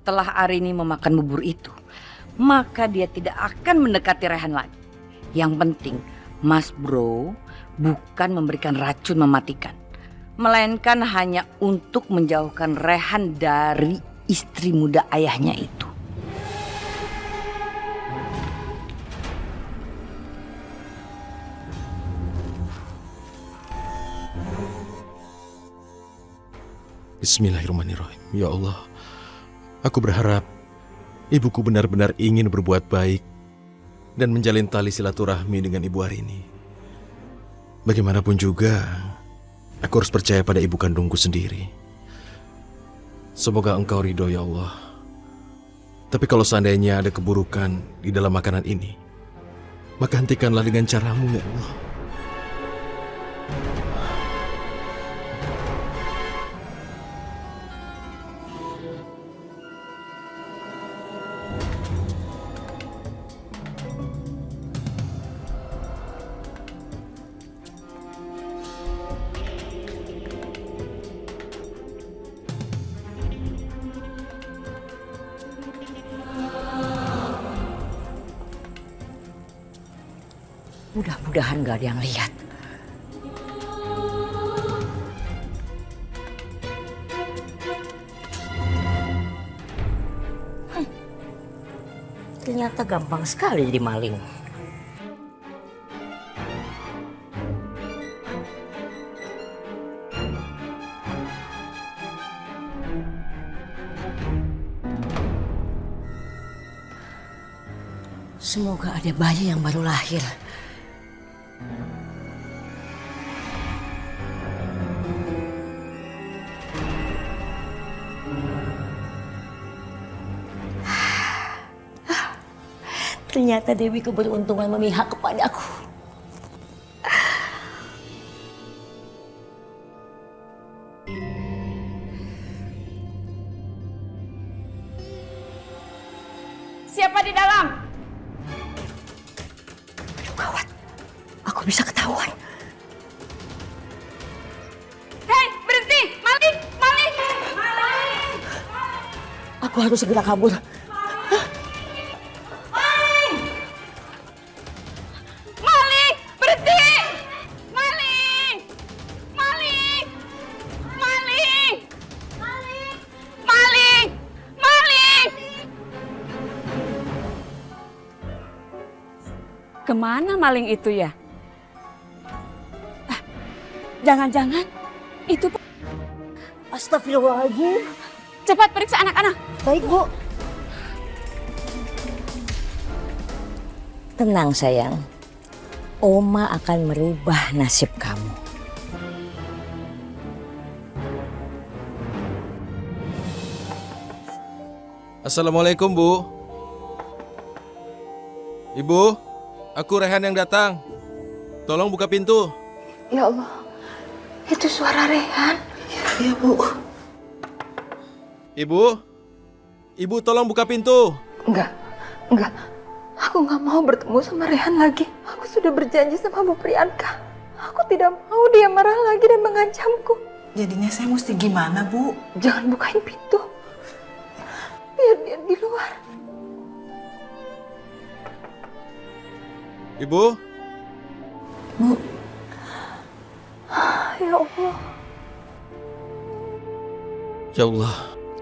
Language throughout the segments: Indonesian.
setelah Arini memakan bubur itu, maka dia tidak akan mendekati Rehan lagi. Yang penting, Mas Bro bukan memberikan racun mematikan, melainkan hanya untuk menjauhkan Rehan dari istri muda ayahnya itu. Bismillahirrahmanirrahim. Ya Allah, aku berharap ibuku benar-benar ingin berbuat baik dan menjalin tali silaturahmi dengan Ibu Arini. Bagaimanapun juga, aku harus percaya pada ibu kandungku sendiri. Semoga Engkau ridho, ya Allah. Tapi kalau seandainya ada keburukan di dalam makanan ini, maka hentikanlah dengan caramu, ya Allah. Mudah-mudahan gak ada yang lihat. Ternyata gampang sekali jadi maling. Semoga ada bayi yang baru lahir. Ternyata Dewi keberuntungan memihak kepadaku. Siapa di dalam? Aduh gawat, aku bisa ketahuan. Hei, berhenti! Maling! Maling! Maling! Aku harus segera kabur. Maling! Berhenti! Maling! Maling! Maling! Maling! Maling! Maling! Kemana maling itu ya? Jangan-jangan itu... Astagfirullahaladzim. Cepat periksa anak-anak. Baik, Bu. Tenang, sayang. Oma akan merubah nasib kamu. Assalamualaikum, Bu. Ibu, aku Rehan yang datang. Tolong buka pintu. Ya Allah, itu suara Rehan. Ya Bu. Ibu tolong buka pintu. Enggak. Aku nggak mau bertemu sama Rehan lagi. Aku sudah berjanji sama Bu Priyanka. Aku tidak mau dia marah lagi dan mengancamku. Jadinya saya mesti gimana, Bu? Jangan bukain pintu. Biar dia di luar. Ibu, Bu, Ya Allah. ya Allah,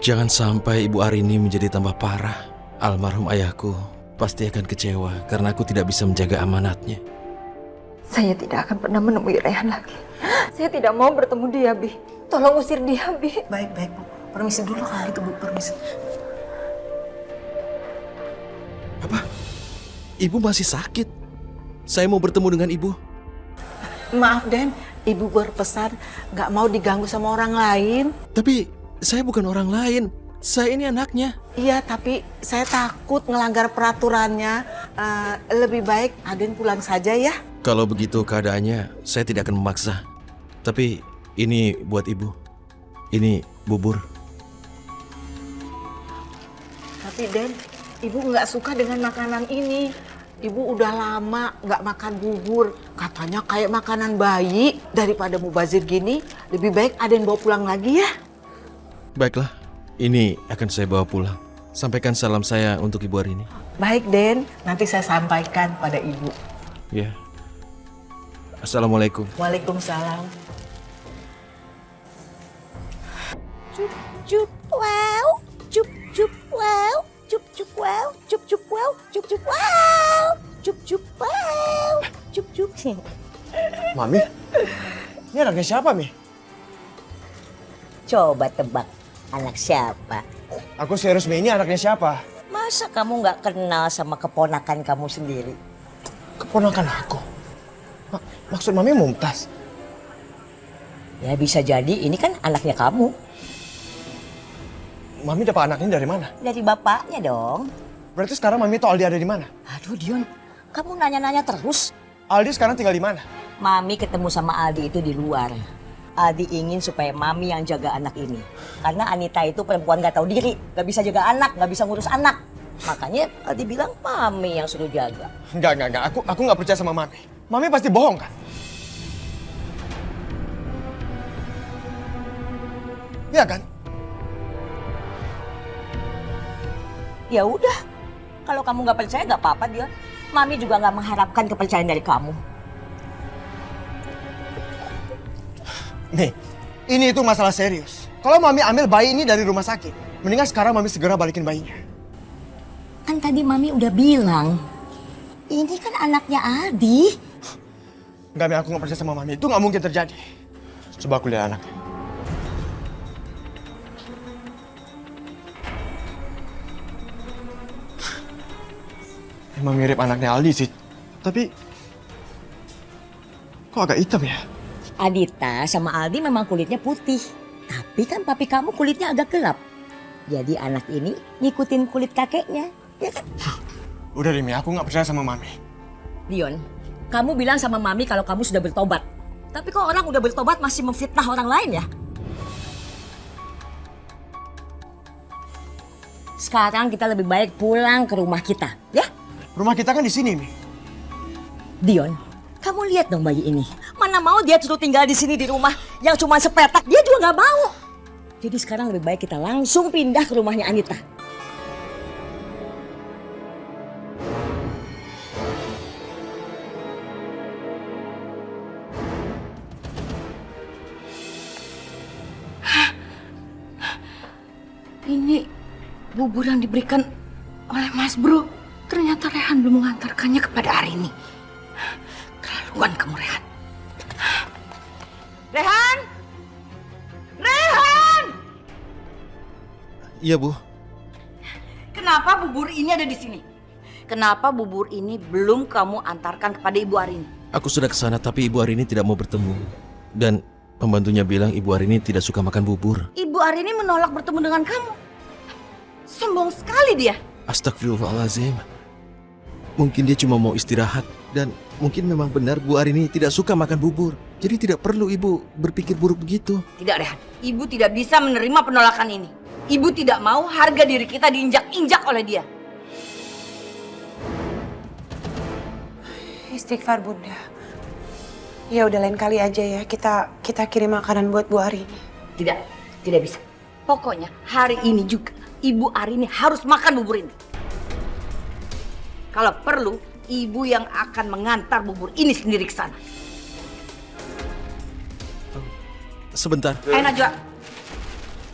jangan sampai Ibu Arini menjadi tambah parah. Almarhum ayahku pasti akan kecewa karena aku tidak bisa menjaga amanatnya. Saya tidak akan pernah menemui Rehan lagi. Saya tidak mau bertemu dia, Bi. Tolong usir dia, Bi. baik, Bu. Permisi dulu kalau gitu, Bu. Permisi. Apa? Ibu masih sakit? Saya mau bertemu dengan Ibu. Maaf, Den. Ibu berpesan nggak mau diganggu sama orang lain. Tapi saya bukan orang lain. Saya ini anaknya. Iya, tapi saya takut ngelanggar peraturannya. Lebih baik Aden pulang saja ya. Kalau begitu keadaannya, saya tidak akan memaksa. Tapi ini buat Ibu. Ini bubur. Tapi Den, Ibu nggak suka dengan makanan ini. Ibu udah lama nggak makan bubur. Katanya kayak makanan bayi. Daripada mubazir gini, lebih baik Aden bawa pulang lagi ya. Baiklah, ini akan saya bawa pulang. Sampaikan salam saya untuk Ibu Arini. Baik, Den. Nanti saya sampaikan pada Ibu. Ya. Assalamualaikum. Waalaikumsalam. Cup wow, cup wow, cup wow, cup wow, cup wow, cup wow, cup. Mami, ini anaknya siapa, Mi? Coba tebak, anak siapa? Aku serius, Mi, ini anaknya siapa? Masa kamu nggak kenal sama keponakan kamu sendiri? Keponakan aku. Maksud Mami Mumtaz? Ya bisa jadi ini kan anaknya kamu. Mami dapat anak ini dari mana? Dari bapaknya dong. Berarti sekarang Mami tahu Aldi ada di mana? Aduh Dion, kamu nanya-nanya terus. Aldi sekarang tinggal di mana? Mami ketemu sama Aldi itu di luar. Aldi ingin supaya Mami yang jaga anak ini. Karena Anita itu perempuan gak tahu diri, gak bisa jaga anak, gak bisa ngurus anak. Makanya Aldi bilang Mami yang suruh jaga. Enggak. Aku nggak percaya sama Mami. Mami pasti bohong kan? Iya kan? Ya udah, kalau kamu nggak percaya nggak apa-apa dia. Mami juga nggak mengharapkan kepercayaan dari kamu. Nih, ini itu masalah serius. Kalau Mami ambil bayi ini dari rumah sakit, mendingan sekarang Mami segera balikin bayinya. Kan tadi Mami udah bilang, ini kan anaknya Aldi. Enggak, Mi, aku nggak percaya sama Mami. Itu nggak mungkin terjadi. Coba aku lihat anaknya. Emang mirip anaknya Aldi sih. Tapi kok agak hitam ya? Adita sama Aldi memang kulitnya putih. Tapi kan papi kamu kulitnya agak gelap. Jadi anak ini ngikutin kulit kakeknya, ya kan? Udah Rimi, aku nggak percaya sama Mami. Dion, kamu bilang sama Mami kalau kamu sudah bertobat. Tapi kok orang udah bertobat masih memfitnah orang lain ya? Sekarang kita lebih baik pulang ke rumah kita, ya? Rumah kita kan di sini, Mi. Dion, kamu lihat dong bayi ini. Mana mau dia suruh tinggal di sini di rumah yang cuma sepetak, dia juga nggak mau. Jadi sekarang lebih baik kita langsung pindah ke rumahnya Anita. Ini bubur yang diberikan oleh Mas Bro. Ternyata Rehan belum mengantarkannya kepada Arini. Keterlaluan kamu, Rehan. Rehan! Rehan! Iya, Bu. Kenapa bubur ini ada di sini? Kenapa bubur ini belum kamu antarkan kepada Ibu Arini? Aku sudah ke sana tapi Ibu Arini tidak mau bertemu. Dan pembantunya bilang Ibu Arini tidak suka makan bubur. Ibu Arini menolak bertemu dengan kamu. Sombong sekali dia. Astagfirullahaladzim. Mungkin dia cuma mau istirahat. Dan mungkin memang benar Bu Arini tidak suka makan bubur. Jadi tidak perlu Ibu berpikir buruk begitu. Tidak, Rehan. Ibu tidak bisa menerima penolakan ini. Ibu tidak mau harga diri kita diinjak-injak oleh dia. Istighfar Bunda. Ya udah lain kali aja ya kita kirim makanan buat Bu Arini. Tidak, tidak bisa. Pokoknya hari ini juga Ibu Arini harus makan bubur ini. Kalau perlu, Ibu yang akan mengantar bubur ini sendiri ke sana. Sebentar. Ayo Najwa.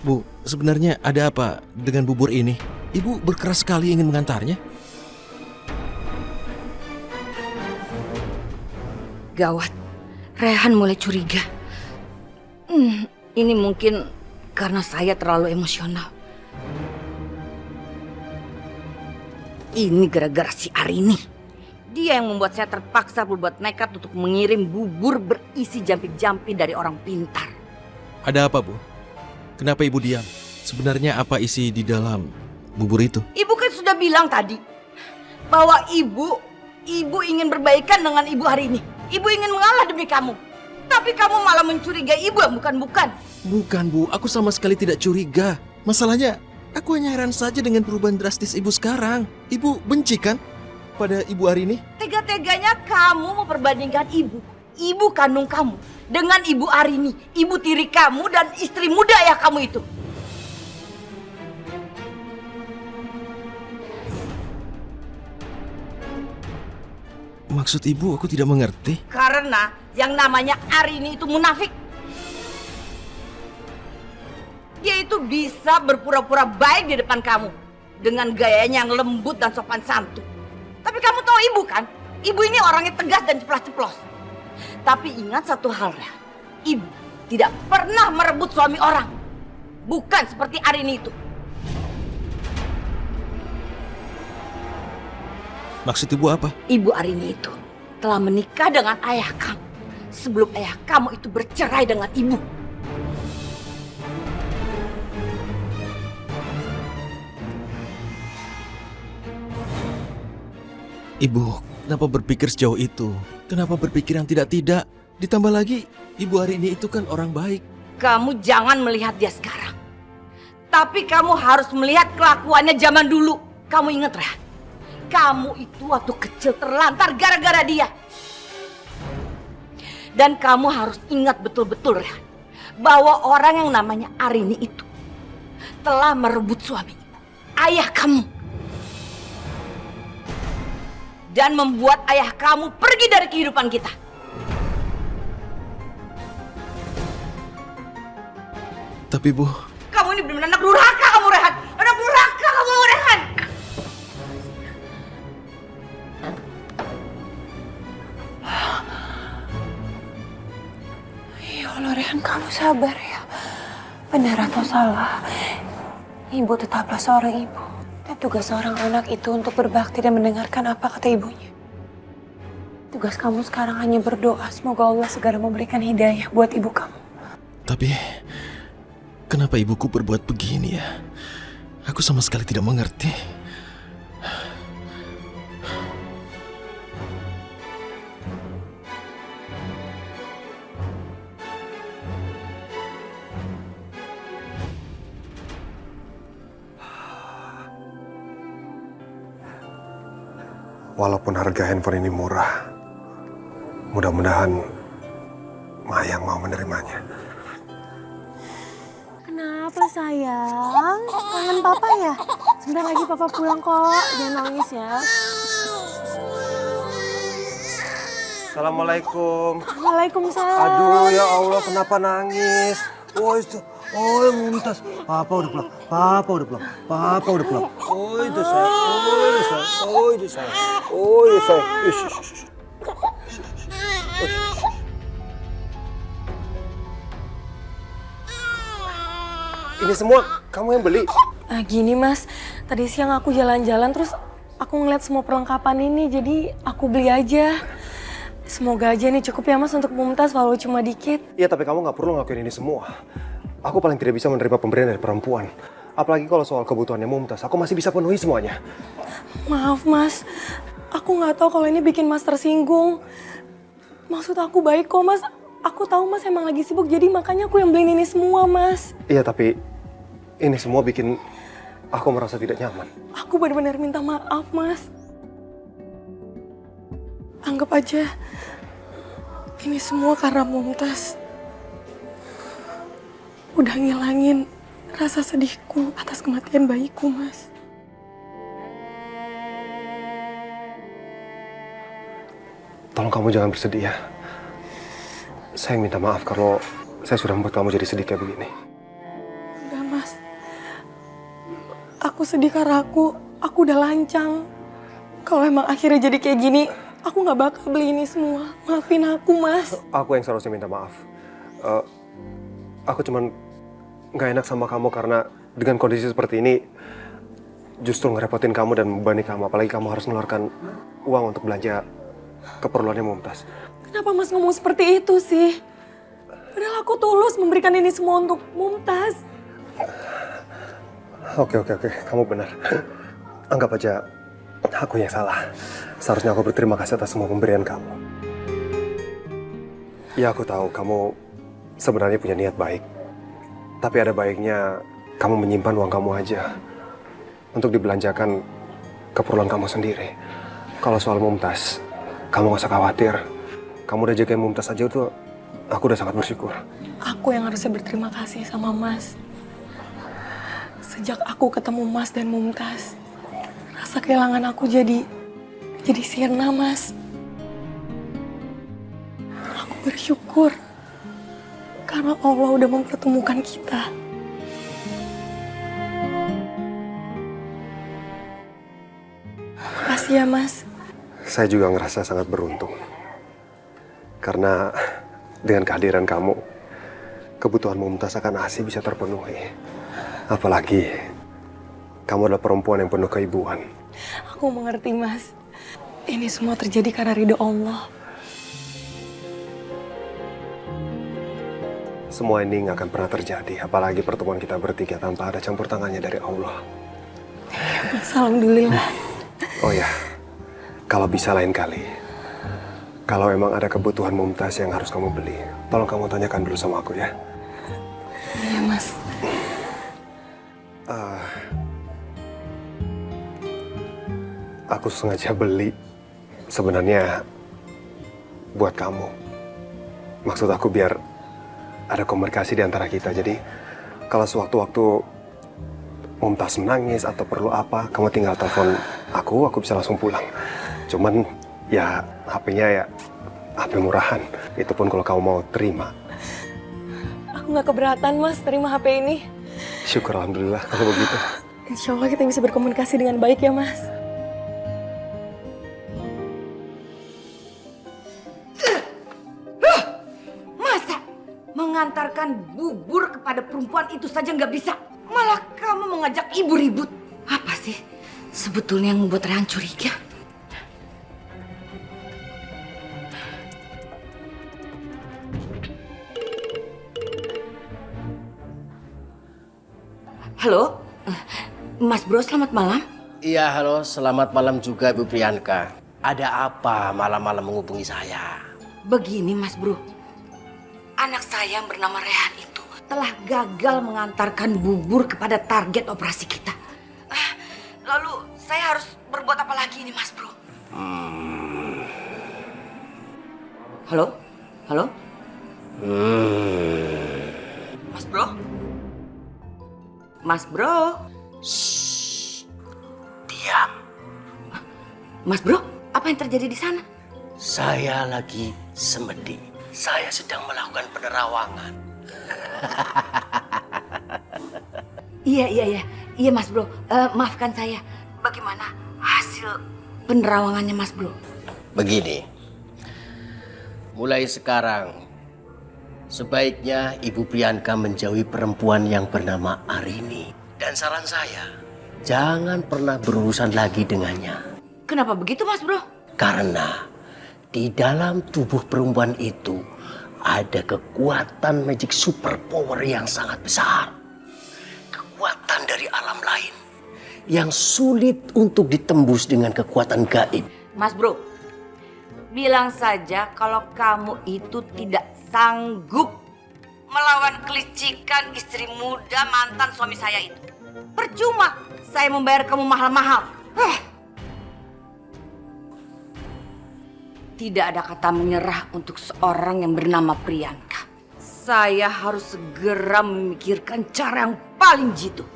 Bu, sebenarnya ada apa dengan bubur ini? Ibu berkeras sekali ingin mengantarnya. Gawat, Rehan mulai curiga. Ini mungkin karena saya terlalu emosional. Ini gara-gara si Arini. Dia yang membuat saya terpaksa berbuat nekat untuk mengirim bubur berisi jampi-jampi dari orang pintar. Ada apa, Bu? Kenapa Ibu diam? Sebenarnya apa isi di dalam bubur itu? Ibu kan sudah bilang tadi bahwa ibu ingin berbaikan dengan Ibu Arini. Ibu ingin mengalah demi kamu. Tapi kamu malah mencurigai Ibu yang bukan-bukan. Bukan, Bu. Aku sama sekali tidak curiga. Masalahnya, aku hanya heran saja dengan perubahan drastis Ibu sekarang. Ibu benci kan pada Ibu Arini? Tega-teganya kamu memperbandingkan ibu kandung kamu dengan Ibu Arini, ibu tiri kamu dan istri muda ayah kamu itu. Maksud ibu aku tidak mengerti. Karena yang namanya Arini itu munafik. Dia itu bisa berpura-pura baik di depan kamu dengan gayanya yang lembut dan sopan santun. Tapi kamu tahu ibu kan? Ibu ini orangnya tegas dan ceplas-ceplos. Tapi ingat satu hal ya, ibu tidak pernah merebut suami orang. Bukan seperti Arini itu. Maksud ibu apa? Ibu Arini itu telah menikah dengan ayah kamu sebelum ayah kamu itu bercerai dengan ibu. Ibu, kenapa berpikir sejauh itu? Kenapa berpikir yang tidak-tidak? Ditambah lagi, Ibu Arini itu kan orang baik. Kamu jangan melihat dia sekarang. Tapi kamu harus melihat kelakuannya zaman dulu. Kamu ingat, Rehan? Kamu itu waktu kecil terlantar gara-gara dia. Dan kamu harus ingat betul-betul, Rehan, bahwa orang yang namanya Arini itu telah merebut suami ibu, ayah kamu. Dan membuat ayah kamu pergi dari kehidupan kita. Tapi Bu, Kamu ini benar-benar anak durhaka kamu, Rehan. Anak durhaka kamu, Rehan. Ya Allah, Rehan, kamu sabar ya. Benar atau salah, ibu tetaplah seorang ibu. Dan tugas seorang anak itu untuk berbakti dan mendengarkan apa kata ibunya. Tugas kamu sekarang hanya berdoa, semoga Allah segera memberikan hidayah buat ibu kamu. tapi kenapa ibuku berbuat begini ya? Aku sama sekali tidak mengerti. Walaupun harga handphone ini murah, mudah-mudahan Mayang mau menerimanya. Kenapa sayang? Kangen papa ya? Sebentar lagi papa pulang kok. Jangan nangis ya. Assalamualaikum. Waalaikumsalam. Aduh ya Allah, kenapa nangis? Oh itu, oh Mumtaz. Papa udah pulang, papa udah pulang, papa udah pulang. Oh itu saya, oh itu saya, oh itu saya, oh itu saya. Ish, ish, ish. Ini semua kamu yang beli? Nah gini mas, tadi siang aku jalan-jalan terus aku ngeliat semua perlengkapan ini jadi aku beli aja. Semoga aja ini cukup ya mas untuk Mumtaz walau cuma dikit. Iya tapi kamu nggak perlu ngelakuin ini semua. Aku paling tidak bisa menerima pemberian dari perempuan. Apalagi kalau soal kebutuhannya Mumtaz, aku masih bisa penuhi semuanya. Maaf mas, aku nggak tahu kalau ini bikin mas tersinggung. Maksud aku baik kok mas, aku tahu mas emang lagi sibuk jadi makanya aku yang beliin ini semua mas. Iya tapi ini semua bikin aku merasa tidak nyaman. Aku benar-benar minta maaf mas. Anggap aja ini semua karena Mumtaz. Udah ngilangin rasa sedihku atas kematian bayiku mas. Tolong kamu jangan bersedih ya. Saya minta maaf kalau saya sudah membuat kamu jadi sedih kayak begini. Enggak mas. Aku sedih karena aku udah lancang. Kalau emang akhirnya jadi kayak gini, aku nggak bakal beli ini semua. Maafin aku mas. Aku yang seharusnya minta maaf. Aku cuman nggak enak sama kamu karena dengan kondisi seperti ini justru ngerepotin kamu dan membebani kamu. Apalagi kamu harus mengeluarkan uang untuk belanja keperluannya Mumtaz. Kenapa mas ngomong seperti itu sih? Padahal aku tulus memberikan ini semua untuk Mumtaz. Oke, kamu benar. Anggap aja aku yang salah. Seharusnya aku berterima kasih atas semua pemberian kamu. Ya aku tahu kamu sebenarnya punya niat baik. Tapi ada baiknya kamu menyimpan uang kamu aja untuk dibelanjakan keperluan kamu sendiri. Kalau soal Mumtaz, kamu gak usah khawatir. Kamu udah jagain Mumtaz aja itu, aku udah sangat bersyukur. Aku yang harusnya berterima kasih sama mas. Sejak aku ketemu mas dan Mumtaz, rasa kehilangan aku jadi sirna mas. bersyukur karena Allah udah mempertemukan kita. Makasih ya, Mas. Saya juga ngerasa sangat beruntung. Karena dengan kehadiran kamu, kebutuhan Mumtaz akan ASI bisa terpenuhi. Apalagi kamu adalah perempuan yang penuh keibuan. Aku mengerti, Mas. Ini semua terjadi karena ridho Allah. Semua ini nggak akan pernah terjadi, apalagi pertemuan kita bertiga tanpa ada campur tangannya dari Allah. Mas, alhamdulillah. Oh ya, kalau bisa lain kali, kalau emang ada kebutuhan Mumtaz yang harus kamu beli, tolong kamu tanyakan dulu sama aku ya. Iya, Mas. Aku sengaja beli sebenarnya buat kamu. Maksud aku biar ada komunikasi di antara kita. Jadi kalau sewaktu-waktu Mumtaz menangis atau perlu apa, kamu tinggal telepon aku bisa langsung pulang. Cuman ya HP-nya ya HP murahan. Itu pun kalau kamu mau terima. Aku nggak keberatan, Mas, terima HP ini. Syukur alhamdulillah kalau begitu. Insya Allah kita bisa berkomunikasi dengan baik ya, Mas. Mengantarkan bubur kepada perempuan itu saja nggak bisa. Malah kamu mengajak ibu ribut. Apa sih sebetulnya yang membuat Rehan curiga? Halo, Mas Bro, selamat malam. Iya, halo, selamat malam juga Ibu Priyanka. Ada apa malam-malam menghubungi saya? Begini Mas Bro, anak saya yang bernama Rehan itu telah gagal mengantarkan bubur kepada target operasi kita. Lalu saya harus berbuat apa lagi ini Mas Bro? Halo? Halo? Mas Bro? Mas Bro? Shh, diam. Mas Bro, apa yang terjadi di sana? Saya lagi semedi. Saya sedang melakukan penerawangan. Iya Mas Bro. Maafkan saya. Bagaimana hasil penerawangannya Mas Bro? Begini, mulai sekarang sebaiknya Ibu Priyanka menjauhi perempuan yang bernama Arini. Dan saran saya, jangan pernah berurusan lagi dengannya. Kenapa begitu Mas Bro? Karena di dalam tubuh perempuan itu ada kekuatan magic super power yang sangat besar. Kekuatan dari alam lain yang sulit untuk ditembus dengan kekuatan gaib. Mas Bro, bilang saja kalau kamu itu tidak sanggup melawan kelicikan istri muda mantan suami saya itu. Percuma saya membayar kamu mahal-mahal. Tidak ada kata menyerah untuk seorang yang bernama Priyanka. Saya harus segera memikirkan cara yang paling jitu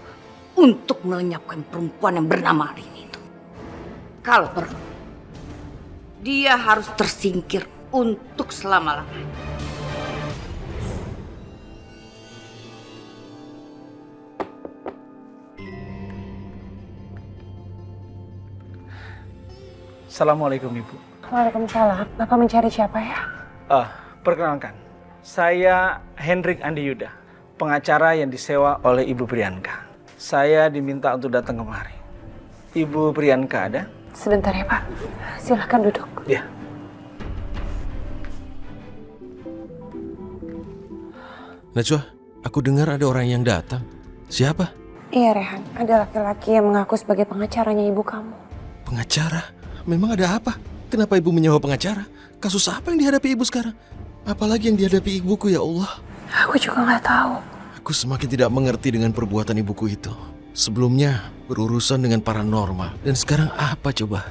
untuk melenyapkan perempuan yang bernama Arini itu. Kalau perlu, dia harus tersingkir untuk selama-lamanya. Assalamualaikum Ibu. Waalaikumsalam. Bapak mencari siapa ya? Perkenalkan, saya Hendrik Andi Yuda, pengacara yang disewa oleh Ibu Priyanka. Saya diminta untuk datang kemari. Ibu Priyanka ada? Sebentar ya Pak, silahkan duduk. Ya. Najwa, aku dengar ada orang yang datang. Siapa? Iya Rehan, ada laki-laki yang mengaku sebagai pengacaranya ibu kamu. Pengacara? Memang ada apa? Kenapa ibu menyewa pengacara? Kasus apa yang dihadapi ibu sekarang? Apalagi yang dihadapi ibuku ya Allah? Aku juga nggak tahu. Aku semakin tidak mengerti dengan perbuatan ibuku itu. Sebelumnya berurusan dengan paranormal. Dan sekarang apa coba?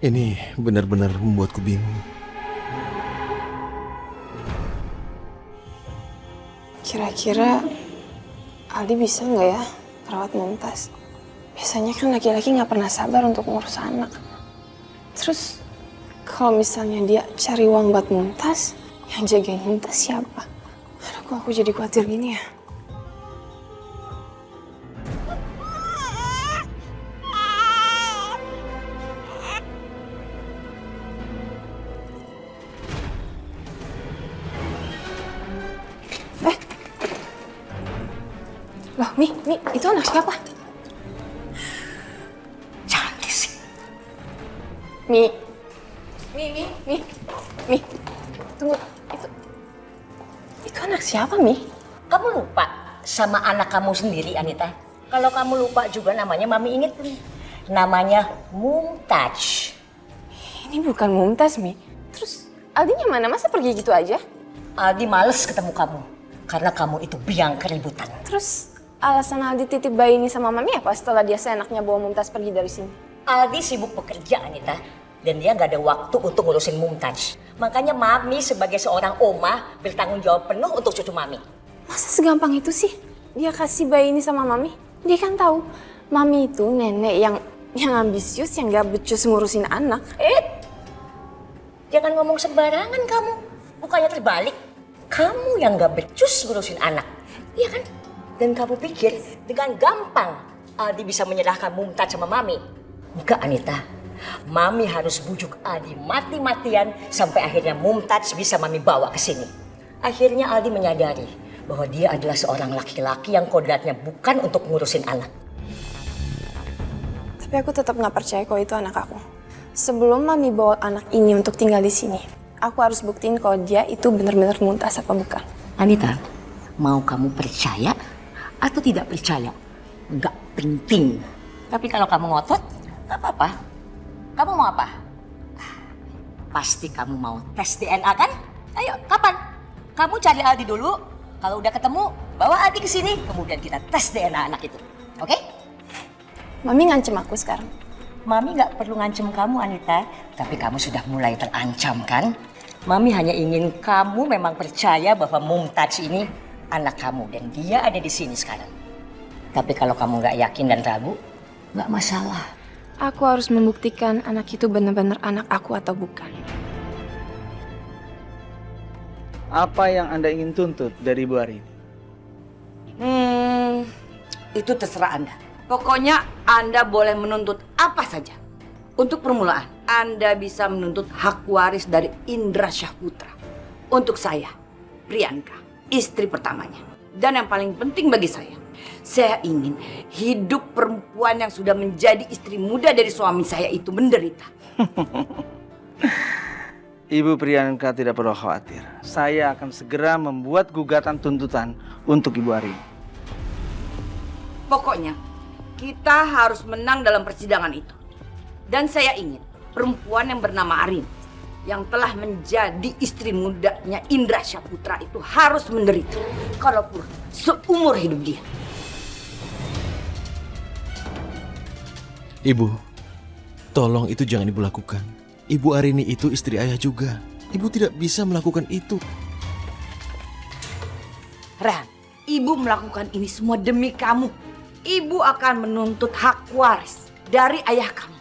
Ini benar-benar membuatku bingung. Kira-kira Aldi bisa nggak ya rawat Mumtaz? Biasanya kan laki-laki nggak pernah sabar untuk ngurus anak. Terus kalau misalnya dia cari uang buat Mumtaz, Yang jagain Mumtaz siapa? Aduh, kok aku jadi khawatir gini ya? Loh, Mi, itu anak siapa? Jangan risik. Mi, tunggu, itu anak siapa, Mi? Kamu lupa sama anak kamu sendiri, Anita? Kalau kamu lupa juga namanya Mami inget nih. Namanya Mumtaz. Ini bukan Mumtaz, Mi. Terus Aldinya mana? Masa pergi gitu aja? Aldi males ketemu kamu. Karena kamu itu biang keributan. Terus alasan Aldi titip bayi ini sama Mami apa setelah dia seenaknya bawa Mumtaz pergi dari sini? Aldi sibuk bekerja, Anita. Dan dia gak ada waktu untuk ngurusin Mumtaz. Makanya Mami sebagai seorang oma bertanggung jawab penuh untuk cucu Mami. Masa segampang itu sih dia kasih bayi ini sama Mami? Dia kan tahu Mami itu nenek yang ambisius, yang gak becus ngurusin anak. Jangan ngomong sembarangan kamu. Bukannya terbalik. Kamu yang gak becus ngurusin anak. Iya kan? Dan kamu pikir dengan gampang Aldi bisa menyerahkan Mumtaz sama Mami? Enggak, Anita. Mami harus bujuk Aldi mati-matian sampai akhirnya Mumtaz bisa Mami bawa ke sini. Akhirnya Aldi menyadari bahwa dia adalah seorang laki-laki yang kodratnya bukan untuk ngurusin anak. Tapi aku tetap nggak percaya kalau itu anak aku. Sebelum Mami bawa anak ini untuk tinggal di sini, aku harus buktiin kalau dia itu benar-benar Mumtaz apa bukan. Anita, mau kamu percaya atau tidak percaya? Nggak penting. Tapi kalau kamu ngotot, nggak apa-apa. Kamu mau apa? Pasti kamu mau tes DNA kan? Ayo, kapan? Kamu cari Aldi dulu. Kalau udah ketemu, bawa Aldi ke sini. Kemudian kita tes DNA anak itu. Oke? Mami ngancem aku sekarang. Mami nggak perlu ngancem kamu, Anita. Tapi kamu sudah mulai terancam kan? Mami hanya ingin kamu memang percaya bahwa Mumtaz ini anak kamu. Dan dia ada di sini sekarang. Tapi kalau kamu nggak yakin dan ragu, nggak masalah. Aku harus membuktikan anak itu benar-benar anak aku atau bukan. Apa yang Anda ingin tuntut dari Ibu Arini? Itu terserah Anda. Pokoknya Anda boleh menuntut apa saja. Untuk permulaan, Anda bisa menuntut hak waris dari Indra Syahputra. Untuk saya, Priyanka, istri pertamanya. Dan yang paling penting bagi saya ingin hidup perempuan yang sudah menjadi istri muda dari suami saya itu menderita. Ibu Priyanka tidak perlu khawatir. Saya akan segera membuat gugatan tuntutan untuk Ibu Arini. Pokoknya, kita harus menang dalam persidangan itu. Dan saya ingin perempuan yang bernama Arin, yang telah menjadi istri mudanya Indra Syahputra itu harus menderita. Kalaupun seumur hidup dia. Ibu, tolong itu jangan Ibu lakukan. Ibu Arini itu istri ayah juga. Ibu tidak bisa melakukan itu. Rehan, Ibu melakukan ini semua demi kamu. Ibu akan menuntut hak waris dari ayah kamu.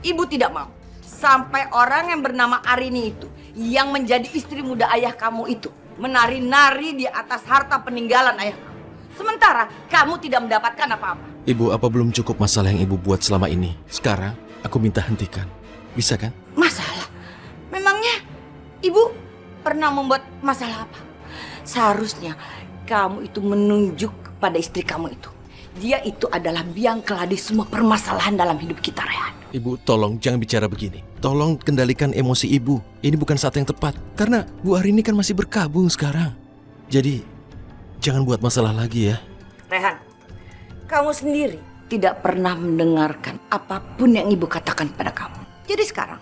Ibu tidak mau sampai orang yang bernama Arini itu, yang menjadi istri muda ayah kamu itu, menari-nari di atas harta peninggalan ayah kamu. Sementara kamu tidak mendapatkan apa-apa. Ibu, apa belum cukup masalah yang Ibu buat selama ini? Sekarang aku minta hentikan. Bisa kan? Masalah? Memangnya Ibu pernah membuat masalah apa? Seharusnya kamu itu menunjuk pada istri kamu itu. Dia itu adalah biang keladi semua permasalahan dalam hidup kita, Rehan. Ibu, tolong jangan bicara begini. Tolong kendalikan emosi Ibu. Ini bukan saat yang tepat. Karena Bu Arini kan masih berkabung sekarang. Jadi, jangan buat masalah lagi ya. Rehan, kamu sendiri tidak pernah mendengarkan apapun yang Ibu katakan pada kamu. Jadi sekarang,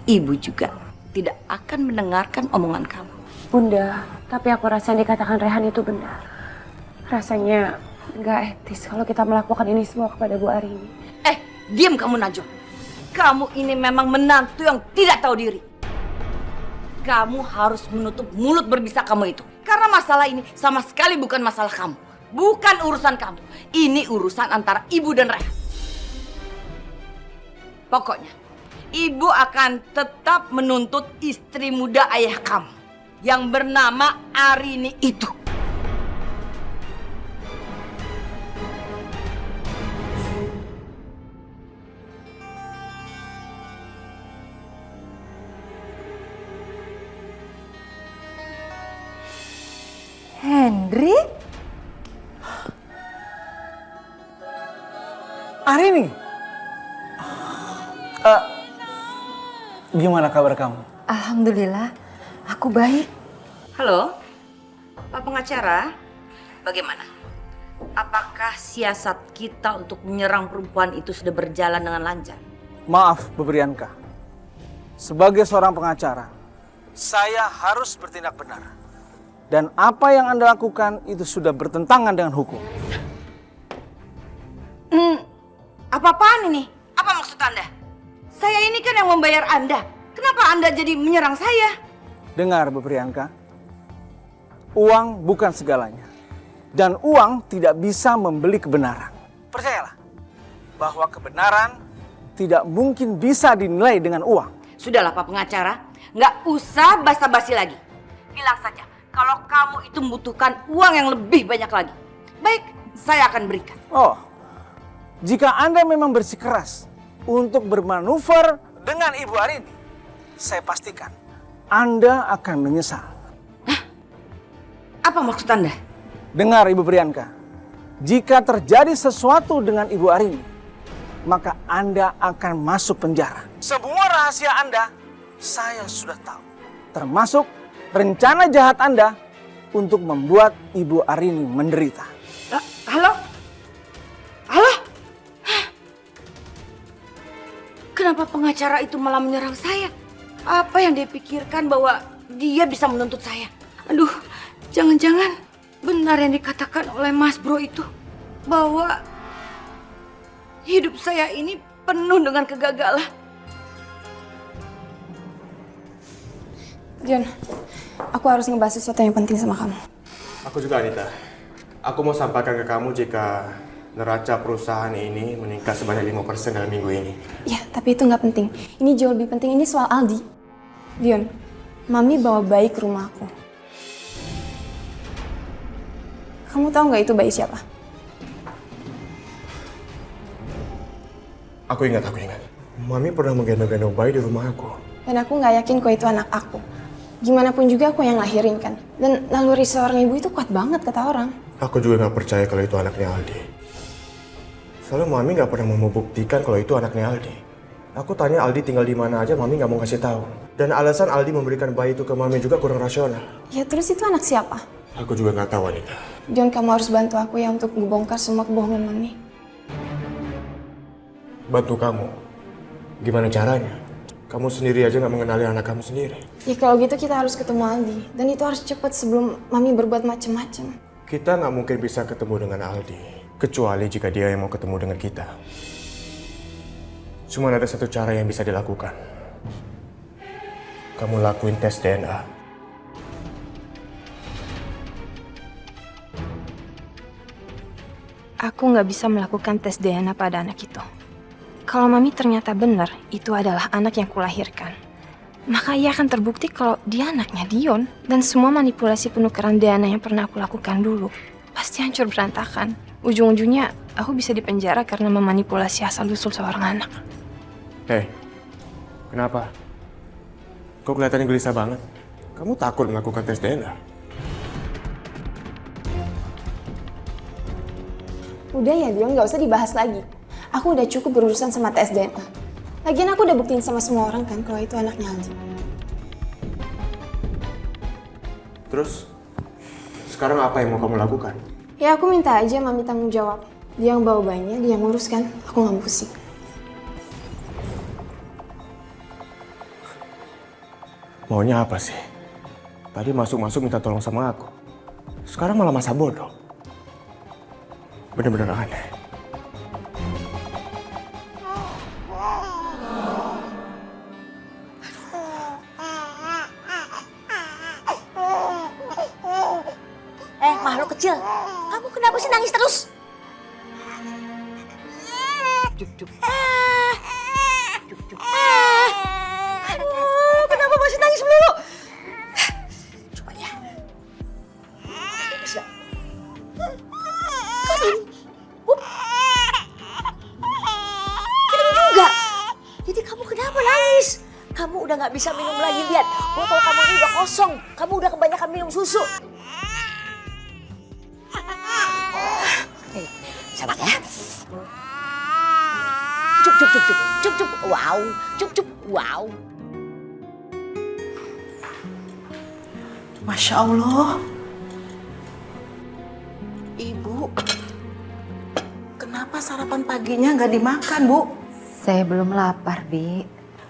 Ibu juga tidak akan mendengarkan omongan kamu. Bunda, tapi aku rasa yang dikatakan Rehan itu benar. Rasanya nggak etis kalau kita melakukan ini semua kepada Bu Arini. Diam kamu, Najwa. Kamu ini memang menantu yang tidak tahu diri. Kamu harus menutup mulut berbisa kamu itu. Karena masalah ini sama sekali bukan masalah kamu. Bukan urusan kamu. Ini urusan antara Ibu dan Rehan. Pokoknya, Ibu akan tetap menuntut istri muda ayah kamu. yang bernama Arini itu. Hendrik? Arini. Gimana kabar kamu? Alhamdulillah, aku baik. Halo, Pak Pengacara. Bagaimana? Apakah siasat kita untuk menyerang perempuan itu sudah berjalan dengan lancar? Maaf, Bu Priyanka. Sebagai seorang pengacara, saya harus bertindak benar. Dan apa yang Anda lakukan itu sudah bertentangan dengan hukum. Apa-apaan ini? Apa maksud Anda? Saya ini kan yang membayar Anda. Kenapa Anda jadi menyerang saya? Dengar, Bu Priyanka. Uang bukan segalanya. Dan uang tidak bisa membeli kebenaran. Percayalah bahwa kebenaran tidak mungkin bisa dinilai dengan uang. Sudahlah Pak Pengacara, nggak usah basa-basi lagi. Bilang saja kalau kamu itu membutuhkan uang yang lebih banyak lagi. Baik, saya akan berikan. Oh, jika Anda memang bersikeras untuk bermanuver dengan Ibu Arini, saya pastikan Anda akan menyesal. Hah? Apa maksud Anda? Dengar Ibu Priyanka, jika terjadi sesuatu dengan Ibu Arini, maka Anda akan masuk penjara. Semua rahasia Anda, saya sudah tahu. Termasuk rencana jahat Anda untuk membuat Ibu Arini menderita. Halo? Halo? Kenapa pengacara itu malah menyerang saya? Apa yang dia pikirkan bahwa dia bisa menuntut saya? Aduh, jangan-jangan benar yang dikatakan oleh Mas Bro itu. Bahwa hidup saya ini penuh dengan kegagalan. John, aku harus ngebahas sesuatu yang penting sama kamu. Aku juga, Anita. Aku mau sampaikan ke kamu jika neraca perusahaan ini meningkat sebanyak 5% dalam minggu ini. Ya, tapi itu nggak penting. Ini jauh lebih penting, ini soal Aldi. Dion, Mami bawa bayi ke rumah aku. Kamu tahu nggak itu bayi siapa? Aku ingat. Mami pernah menggendong-gendong bayi di rumah aku. Dan aku nggak yakin kok itu anak aku. Gimana pun juga aku yang lahirin kan. Dan naluri seorang ibu itu kuat banget kata orang. Aku juga nggak percaya kalau itu anaknya Aldi. Soalnya Mami nggak pernah mau membuktikan kalau itu anaknya Aldi. Aku tanya Aldi tinggal di mana aja, Mami nggak mau kasih tahu. Dan alasan Aldi memberikan bayi itu ke Mami juga kurang rasional. Ya terus itu anak siapa? Aku juga nggak tahu, Anita. John, kamu harus bantu aku ya untuk ngebongkar semua kebohongan Mami. Bantu kamu? Gimana caranya? Kamu sendiri aja nggak mengenali anak kamu sendiri. Ya kalau gitu kita harus ketemu Aldi. Dan itu harus cepat sebelum Mami berbuat macem-macem. Kita nggak mungkin bisa ketemu dengan Aldi. Kecuali jika dia yang mau ketemu dengan kita. Cuma ada satu cara yang bisa dilakukan. Kamu lakuin tes DNA. Aku nggak bisa melakukan tes DNA pada anak itu. Kalau Mami ternyata benar itu adalah anak yang kulahirkan, maka ia akan terbukti kalau dia anaknya Dion. Dan semua manipulasi penukaran DNA yang pernah aku lakukan dulu pasti hancur berantakan. Ujung-ujungnya aku bisa dipenjara karena memanipulasi asal-usul seorang anak. Hei, kenapa? Kok kelihatannya gelisah banget? Kamu takut melakukan tes DNA? Udah ya Dion, nggak usah dibahas lagi. Aku udah cukup berurusan sama tes DNA. Lagian aku udah buktiin sama semua orang kan kalau itu anaknya Aldi. Terus, sekarang apa yang mau kamu lakukan? Ya aku minta aja Mami tanggung jawab. Dia yang bawa bayinya, dia yang ngurus kan. Aku nggak pusing. Maunya apa sih? Tadi masuk-masuk minta tolong sama aku. Sekarang malah masa bodoh. Bener-bener aneh. Makhluk kecil, kamu kenapa sih nangis terus? Aduh, kenapa masih nangis mulu? bisa minum lagi. Lihat, botol kamu ini udah kosong. Kamu udah kebanyakan minum susu. Sabar ya. Cup. Wow. Cup. Wow. Masya Allah. Ibu, kenapa sarapan paginya nggak dimakan, Bu? Saya belum lapar, Bi.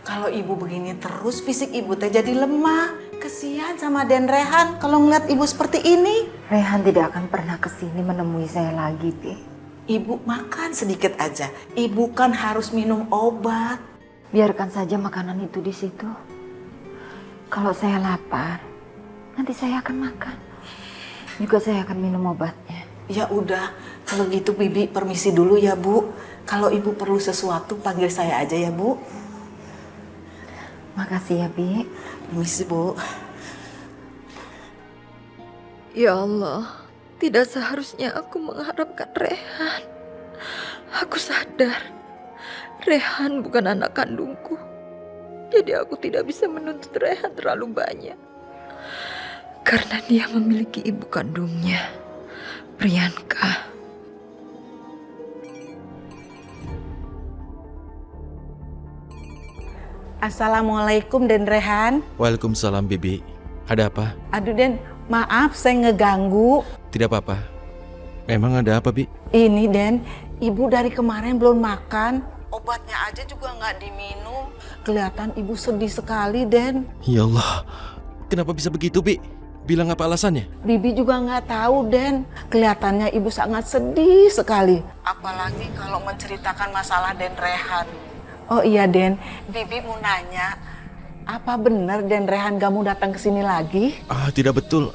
Kalau ibu begini terus, fisik ibu teh jadi lemah. Kesian sama Den Rehan kalau ngeliat ibu seperti ini. Rehan tidak akan pernah kesini menemui saya lagi, Bi. Ibu makan sedikit aja. Ibu kan harus minum obat. Biarkan saja makanan itu di situ. Kalau saya lapar, nanti saya akan makan. Juga saya akan minum obatnya. Ya udah, kalau gitu Bibi permisi dulu ya, Bu. Kalau ibu perlu sesuatu, panggil saya aja ya, Bu. Makasih ya, Bi. Permisi, Bu. Ya Allah, tidak seharusnya aku mengharapkan Rehan. Aku sadar, Rehan bukan anak kandungku. Jadi aku tidak bisa menuntut Rehan terlalu banyak. Karena dia memiliki ibu kandungnya, Priyanka. Assalamualaikum, Den Rehan. Waalaikumsalam, Bibi. Ada apa? Aduh, Den, maaf saya ngeganggu. Tidak apa-apa. Memang ada apa, Bi? Ini, Den, ibu dari kemarin belum makan. Obatnya aja juga nggak diminum. Kelihatan ibu sedih sekali, Den. Ya Allah, kenapa bisa begitu, Bi? Bilang apa alasannya? Bibi juga nggak tahu, Den. Kelihatannya ibu sangat sedih sekali. Apalagi kalau menceritakan masalah Den Rehan. Oh iya, Den. Bibi mau nanya, apa benar Den Rehan gak mau datang ke sini lagi? Ah, tidak betul.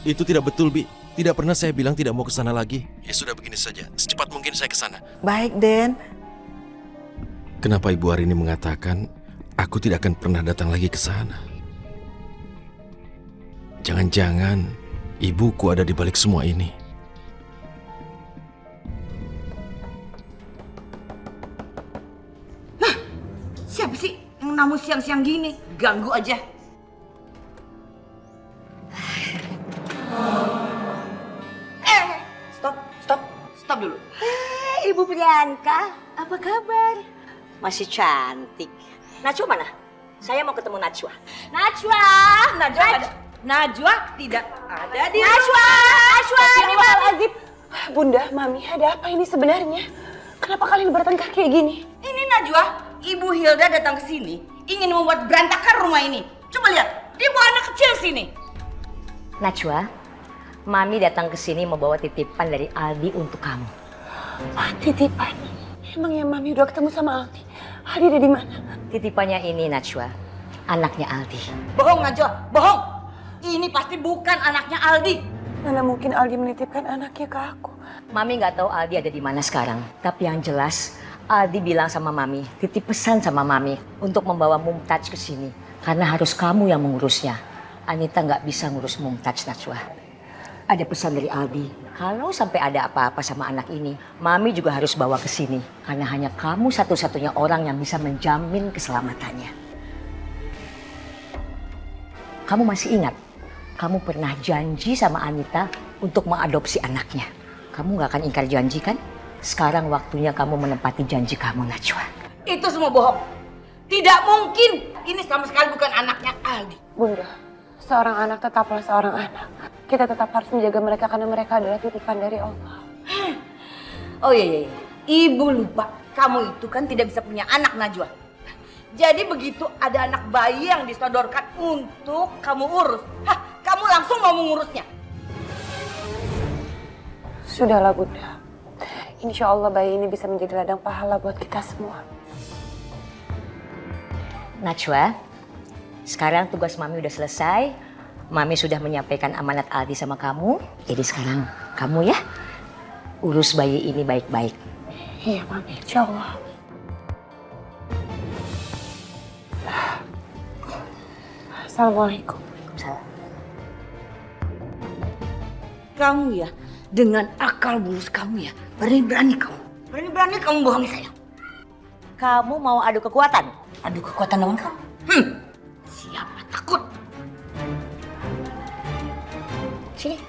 Itu tidak betul, Bi. Tidak pernah saya bilang tidak mau ke sana lagi. Ya sudah, begini saja. Secepat mungkin saya ke sana. Baik, Den. Kenapa Ibu hari ini mengatakan aku tidak akan pernah datang lagi ke sana? Jangan-jangan ibuku ada di balik semua ini. Siapa sih yang namu siang-siang gini? Ganggu aja. Stop dulu. Ibu Priyanka, apa kabar? Masih cantik. Najwa mana? Saya mau ketemu Najwa. Najwa ada. Najwa tidak ada di Najwa ini Azib. Bunda, Mami, ada apa ini sebenarnya? Kenapa kalian bertengkar kayak gini? Ini Najwa, Ibu Hilda datang ke sini ingin membuat berantakan rumah ini. Coba lihat, dia bawa anak kecil sini. Najwa, Mami datang ke sini membawa titipan dari Aldi untuk kamu. Titipan? Emangnya Mami udah ketemu sama Aldi? Aldi ada di mana? Titipannya ini, Najwa, anaknya Aldi. Bohong, Najwa, bohong. Ini pasti bukan anaknya Aldi. Mana mungkin Aldi menitipkan anaknya ke aku? Mami nggak tahu Aldi ada di mana sekarang. Tapi yang jelas, Aldi bilang sama Mami, titip pesan sama Mami untuk membawa Mumtaz ke sini. Karena harus kamu yang mengurusnya. Anita nggak bisa ngurus Mumtaz, Najwa. Ada pesan dari Aldi, kalau sampai ada apa-apa sama anak ini, Mami juga harus bawa ke sini. Karena hanya kamu satu-satunya orang yang bisa menjamin keselamatannya. Kamu masih ingat? Kamu pernah janji sama Anita untuk mengadopsi anaknya. Kamu gak akan ingkar janji kan? Sekarang waktunya kamu menepati janji kamu, Najwa. Itu semua bohong. Tidak mungkin. Ini sama sekali bukan anaknya Aldi. Bunda, seorang anak tetaplah seorang anak. Kita tetap harus menjaga mereka karena mereka adalah titipan dari Allah. Oh iya. Ibu lupa. Kamu itu kan tidak bisa punya anak, Najwa. Jadi begitu ada anak bayi yang disodorkan untuk kamu urus. Kamu langsung mau mengurusnya. Sudahlah, Bunda. Insya Allah bayi ini bisa menjadi ladang pahala buat kita semua. Najwa, sekarang tugas Mami udah selesai. Mami sudah menyampaikan amanat Aldi sama kamu. Jadi sekarang kamu ya urus bayi ini baik-baik. Iya, Mami. Insya Allah. Assalamualaikum. Kamu ya, dengan akal bulus kamu ya, berani-berani kamu. Berani-berani kamu bohongi saya. Kamu mau adu kekuatan? Adu kekuatan dengan kamu? Sini.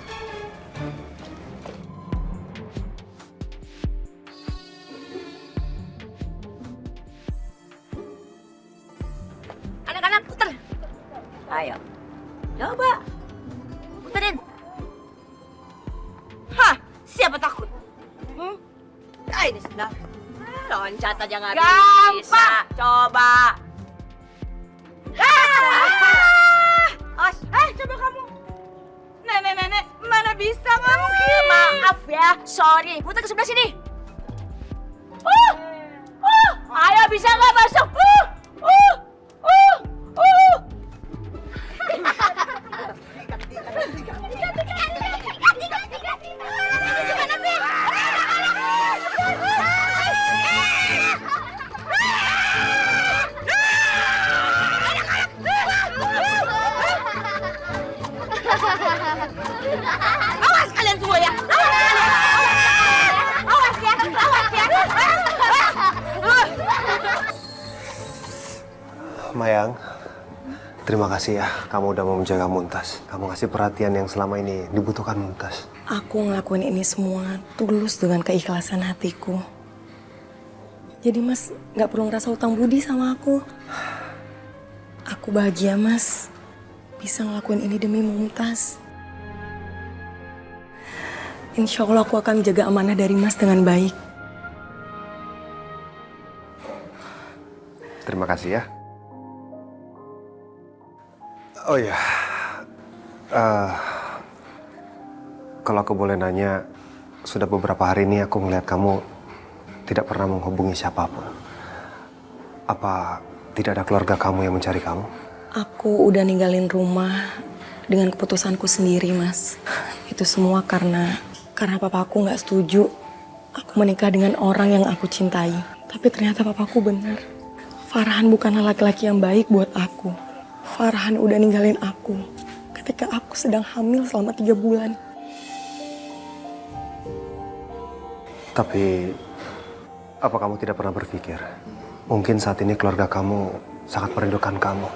Anak-anak puter. Ayo. Coba. Puterin. Hah, siapa takut? Ini sudah. Loncat aja nggak Gampang. bisa. Coba. Coba kamu. Nenek, mana bisa nggak mungkin? Maaf ya, sorry. Putar ke sebelah sini. Ayo bisa nggak masuk? Awas kalian semua ya. Awas ya. Mayang, terima kasih ya. Kamu udah mau menjaga Mumtaz. Kamu kasih perhatian yang selama ini dibutuhkan Mumtaz. Aku ngelakuin ini semua tulus dengan keikhlasan hatiku. Jadi Mas nggak perlu ngerasa utang budi sama aku. Aku bahagia Mas bisa ngelakuin ini demi Mumtaz. Insya Allah aku akan menjaga amanah dari Mas dengan baik. Terima kasih ya. Oh ya, kalau aku boleh nanya, sudah beberapa hari ini aku ngeliat kamu tidak pernah menghubungi siapapun. Apa tidak ada keluarga kamu yang mencari kamu? Aku udah ninggalin rumah dengan keputusanku sendiri, Mas. Itu semua karena papaku nggak setuju aku menikah dengan orang yang aku cintai. Tapi ternyata papaku benar. Farhan bukanlah laki-laki yang baik buat aku. Farhan udah ninggalin aku ketika aku sedang hamil selama 3 bulan. Tapi, apa kamu tidak pernah berpikir, mungkin saat ini keluarga kamu sangat merindukan kamu?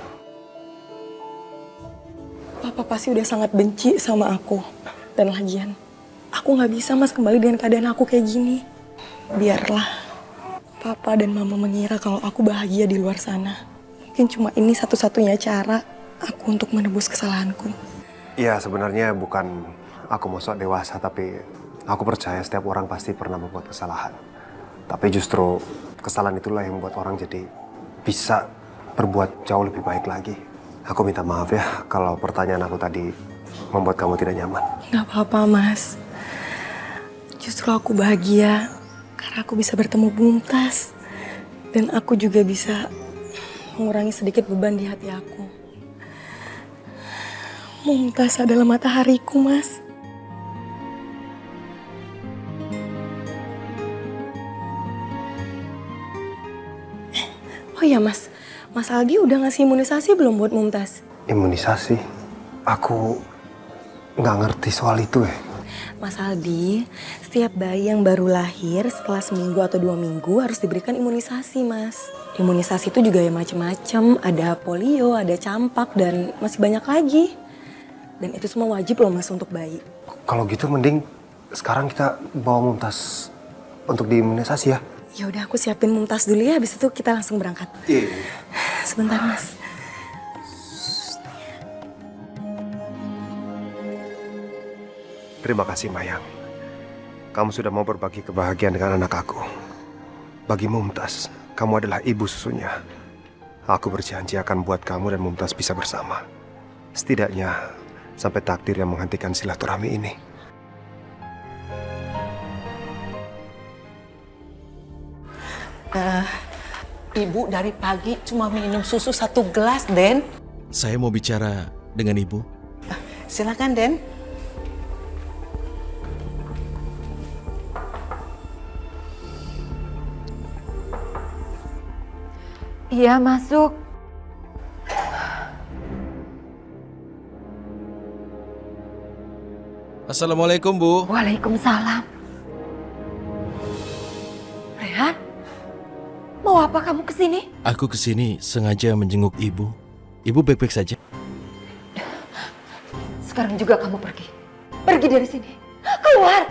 Papa pasti udah sangat benci sama aku. Dan lagian, aku nggak bisa Mas kembali dengan keadaan aku kayak gini. Biarlah Papa dan Mama mengira kalau aku bahagia di luar sana. Mungkin cuma ini satu-satunya cara aku untuk menebus kesalahanku. Ya, sebenarnya bukan aku mau sok dewasa, tapi aku percaya setiap orang pasti pernah membuat kesalahan. Tapi justru kesalahan itulah yang membuat orang jadi bisa berbuat jauh lebih baik lagi. Aku minta maaf ya kalau pertanyaan aku tadi membuat kamu tidak nyaman. Nggak apa-apa, Mas. Justru aku bahagia karena aku bisa bertemu Mumtaz. Dan aku juga bisa mengurangi sedikit beban di hati aku. Mumtaz adalah matahariku, Mas. Oh iya, Mas. Mas Aldi udah ngasih imunisasi belum buat Mumtaz? Imunisasi? Aku nggak ngerti soal itu ya. Mas Aldi, setiap bayi yang baru lahir setelah 1 minggu atau 2 minggu harus diberikan imunisasi, Mas. Imunisasi itu juga ya macam-macam, ada polio, ada campak, dan masih banyak lagi. Dan itu semua wajib loh, Mas, untuk bayi. Kalau gitu mending sekarang kita bawa Mumtaz untuk diimunisasi ya. Ya udah, aku siapin Mumtaz dulu ya, habis itu kita langsung berangkat. Iya. Sebentar, Mas. Terima kasih, Mayang. Kamu sudah mau berbagi kebahagiaan dengan anak aku. Bagi Mumtaz, kamu adalah ibu susunya. Aku berjanji akan buat kamu dan Mumtaz bisa bersama. Setidaknya sampai takdir yang menghentikan silaturahmi ini. Ibu dari pagi cuma minum susu 1 gelas, Den. Saya mau bicara dengan ibu. Silakan, Den. Iya, masuk. Assalamualaikum, Bu. Waalaikumsalam. Rehan, mau apa kamu kesini? Aku kesini sengaja menjenguk ibu. Ibu baik-baik saja? Sekarang juga kamu pergi. Pergi dari sini. Keluar.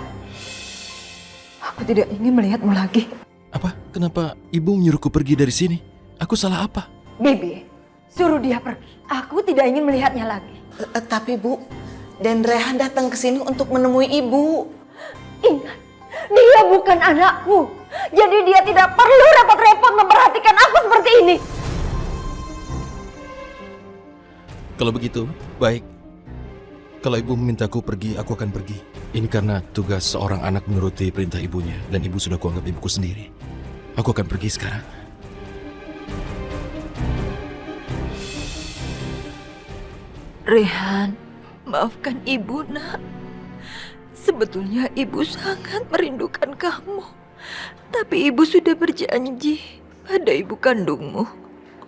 Aku tidak ingin melihatmu lagi. Apa? Kenapa ibu menyuruhku pergi dari sini? Aku salah apa? Bibi, suruh dia pergi. Aku tidak ingin melihatnya lagi. Tapi Bu, Den Rehan datang ke sini untuk menemui Ibu. Ingat, dia bukan anakku. Jadi dia tidak perlu repot-repot memperhatikan aku seperti ini. Kalau begitu, baik. Kalau ibu memintaku pergi, aku akan pergi. Ini karena tugas seorang anak menuruti perintah ibunya. Dan ibu sudah kuanggap ibuku sendiri. Aku akan pergi sekarang. Rehan, maafkan ibu, nak. Sebetulnya ibu sangat merindukan kamu. Tapi ibu sudah berjanji pada ibu kandungmu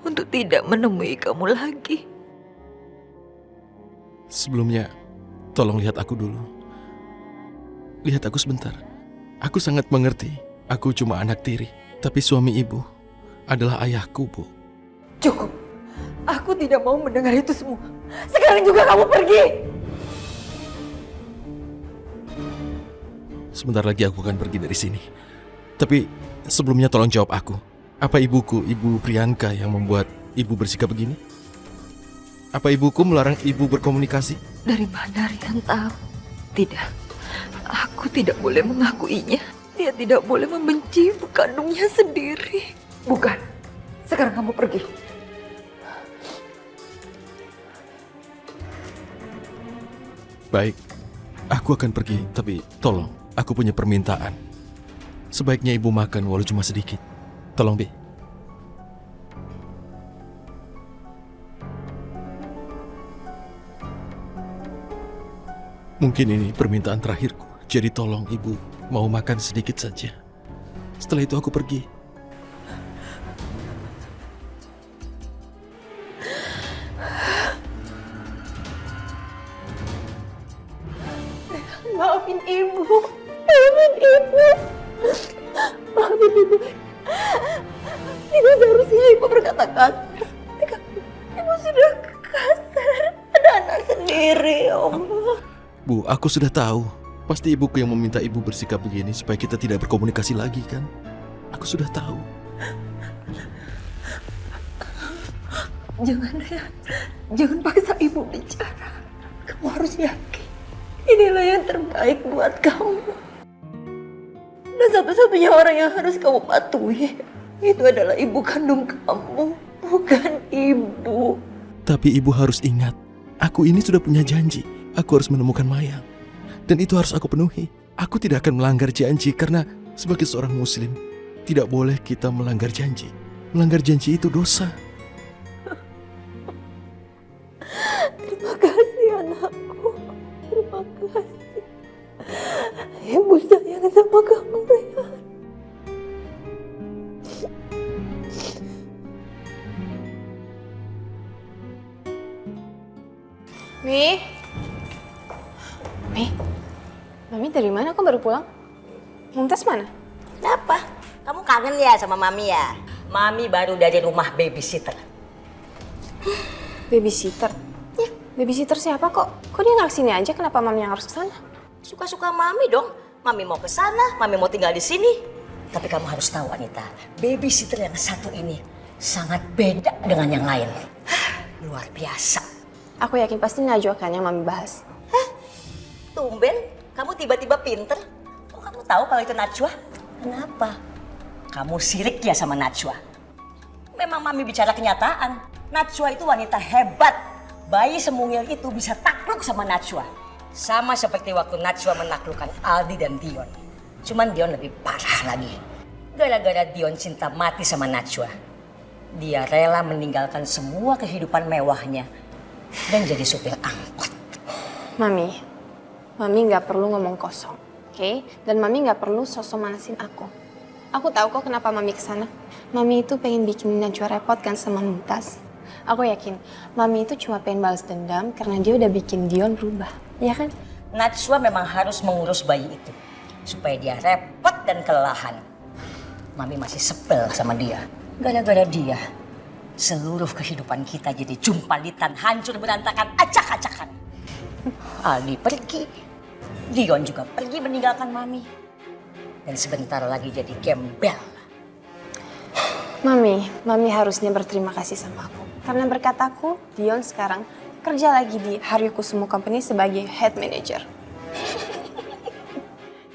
untuk tidak menemui kamu lagi. Sebelumnya, tolong lihat aku dulu. Lihat aku sebentar. Aku sangat mengerti. Aku cuma anak tiri. Tapi suami ibu adalah ayahku, Bu. Cukup. Aku tidak mau mendengar itu semua. Sekarang juga kamu pergi. Sebentar lagi aku akan pergi dari sini. Tapi sebelumnya tolong jawab aku. Apa ibuku, Ibu Priyanka, yang membuat ibu bersikap begini? Apa ibuku melarang ibu berkomunikasi? Dari mana Rian tahu? Tidak. Aku tidak boleh mengakuinya. Dia tidak boleh membenci ibu kandungnya sendiri. Bukan. Sekarang kamu pergi. Baik, aku akan pergi, tapi tolong, aku punya permintaan. Sebaiknya ibu makan walau cuma sedikit. Tolong, Bi. Mungkin ini permintaan terakhirku, jadi tolong ibu mau makan sedikit saja. Setelah itu aku pergi. Maafin ibu. Maafin ibu. Maafin ibu. Tidak seharusnya ibu berkata kasar. Ibu sudah kasar. Ada anak sendiri, ya Allah. Bu, aku sudah tahu. Pasti ibuku yang meminta ibu bersikap begini supaya kita tidak berkomunikasi lagi, kan? Aku sudah tahu. Jangan, Rehan. Jangan paksa ibu bicara. Kamu harus yakin. Inilah yang terbaik buat kamu. Dan satu-satunya orang yang harus kamu patuhi itu adalah ibu kandung kamu, bukan ibu. Tapi ibu harus ingat, aku ini sudah punya janji. Aku harus menemukan Mayang. Dan itu harus aku penuhi. Aku tidak akan melanggar janji karena sebagai seorang muslim, tidak boleh kita melanggar janji. Melanggar janji itu dosa. Terima kasih anakku. Terima kasih. Ibu sayang sama kamu, Rehan. Mami dari mana? Kok baru pulang? Mumtaz mana? Kenapa? Kamu kangen ya sama Mami ya? Mami baru dari rumah babysitter. Babysitter? Ya. Babysitter siapa kok? Kok dia nggak kesini aja? Kenapa Mami yang harus kesana? Suka-suka Mami dong. Mami mau ke sana, Mami mau tinggal di sini. Tapi kamu harus tahu Anita, babysitter yang satu ini sangat beda dengan yang lain. Luar biasa. Aku yakin pasti Najwa kan yang Mami bahas. Tumben, kamu tiba-tiba pinter. Kok kamu tahu kalau itu Najwa? Kenapa? Kamu sirik ya sama Najwa? Memang Mami bicara kenyataan. Najwa itu wanita hebat. Bayi semungil itu bisa takluk sama Najwa. Sama seperti waktu Najwa menaklukkan Aldi dan Dion. Cuman Dion lebih parah lagi. Gara-gara Dion cinta mati sama Najwa, dia rela meninggalkan semua kehidupan mewahnya dan jadi supir angkot. Mami nggak perlu ngomong kosong, oke? Dan Mami nggak perlu sosok manasin aku. Aku tahu kok kenapa Mami kesana. Mami itu pengen bikin Najwa repot kan sama Mumtaz. Aku yakin Mami itu cuma pengen balas dendam karena dia udah bikin Dion berubah, ya kan? Najwa memang harus mengurus bayi itu supaya dia repot dan kelelahan. Mami masih sebel sama dia. Gara-gara dia, seluruh kehidupan kita jadi jumpalitan, hancur berantakan, acak-acakan. Aldi pergi, Dion juga pergi meninggalkan Mami. Dan sebentar lagi jadi gembel. Mami harusnya berterima kasih sama aku. Karena berkat aku, Dion sekarang kerja lagi di Haryukusumo Company sebagai head manager.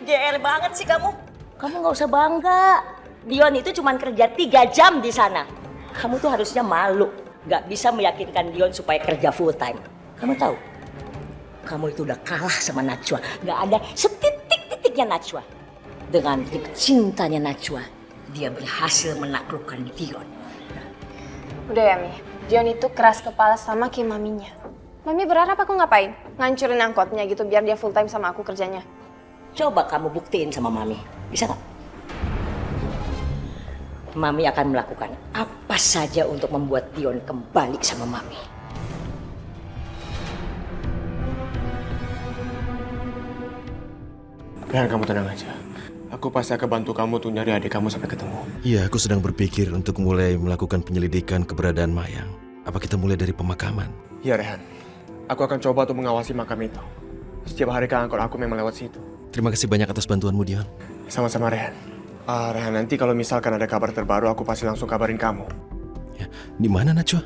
GR banget sih kamu. Kamu gak usah bangga. Dion itu cuma kerja 3 jam di sana. Kamu tuh harusnya malu. Gak bisa meyakinkan Dion supaya kerja full time. Kamu tahu? Kamu itu udah kalah sama Najwa. Gak ada setitik-titiknya Najwa. Dengan trik cintanya Najwa, dia berhasil menaklukkan Dion. Udah ya, Mi. Dion itu keras kepala sama kayak maminya. Mami berharap aku ngapain? Ngancurin angkotnya gitu biar dia full time sama aku kerjanya. Coba kamu buktiin sama Mami. Bisa gak? Mami akan melakukan apa saja untuk membuat Dion kembali sama Mami. Rehan, kamu tenang aja. Aku pasti akan bantu kamu untuk nyari adik kamu sampai ketemu. Iya, aku sedang berpikir untuk mulai melakukan penyelidikan keberadaan Mayang. Apa kita mulai dari pemakaman? Iya, Rehan. Aku akan coba untuk mengawasi makam itu. Setiap hari kan angkot aku memang lewat situ. Terima kasih banyak atas bantuanmu, Dion. Sama-sama, Rehan. Rehan, nanti kalau misalkan ada kabar terbaru, aku pasti langsung kabarin kamu. Ya, di mana Najwa?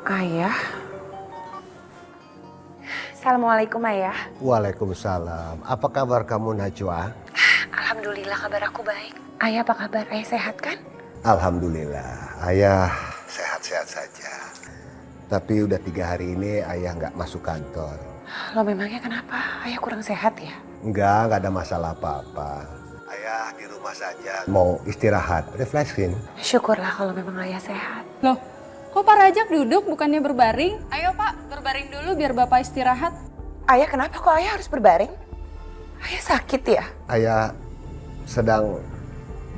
Ayah. Assalamualaikum, Ayah. Waalaikumsalam. Apa kabar kamu, Najwa? Alhamdulillah kabar aku baik. Ayah apa kabar? Ayah sehat kan? Alhamdulillah, ayah sehat-sehat saja. Tapi udah 3 hari ini ayah nggak masuk kantor. Lo memangnya kenapa? Ayah kurang sehat ya? Nggak ada masalah apa-apa. Ayah di rumah saja, mau istirahat, refreshing. Syukurlah kalau memang ayah sehat. Loh, kok Pak Rajak duduk bukannya berbaring? Ayo Pak, berbaring dulu biar Bapak istirahat. Ayah kenapa kok ayah harus berbaring? Ayah sakit ya? Ayah sedang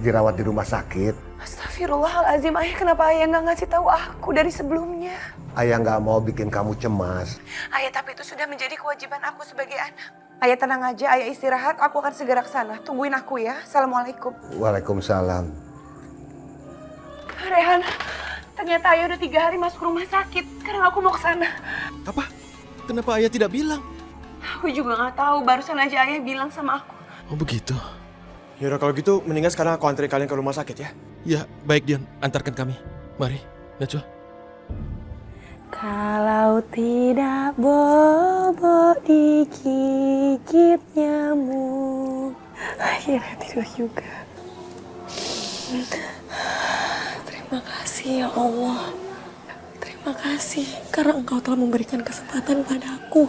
dirawat di rumah sakit. Astagfirullahaladzim, ayah kenapa ayah nggak ngasih tahu aku dari sebelumnya? Ayah nggak mau bikin kamu cemas. Ayah, tapi itu sudah menjadi kewajiban aku sebagai anak. Ayah tenang aja, ayah istirahat, aku akan segera ke sana. Tungguin aku ya. Assalamualaikum. Waalaikumsalam. Rehan, ternyata ayah udah 3 hari masuk rumah sakit. Sekarang aku mau ke sana. Apa? Kenapa ayah tidak bilang? Aku juga nggak tahu, barusan aja ayah bilang sama aku. Oh begitu. Yaudah kalau gitu, mendingan sekarang aku anterin kalian ke rumah sakit ya. Ya, baik Dion. Antarkan kami. Mari, Najwa. Kalau tidak bobo digigit nyamuk. Akhirnya tidur juga. Terima kasih ya Allah. Terima kasih karena Engkau telah memberikan kesempatan padaku.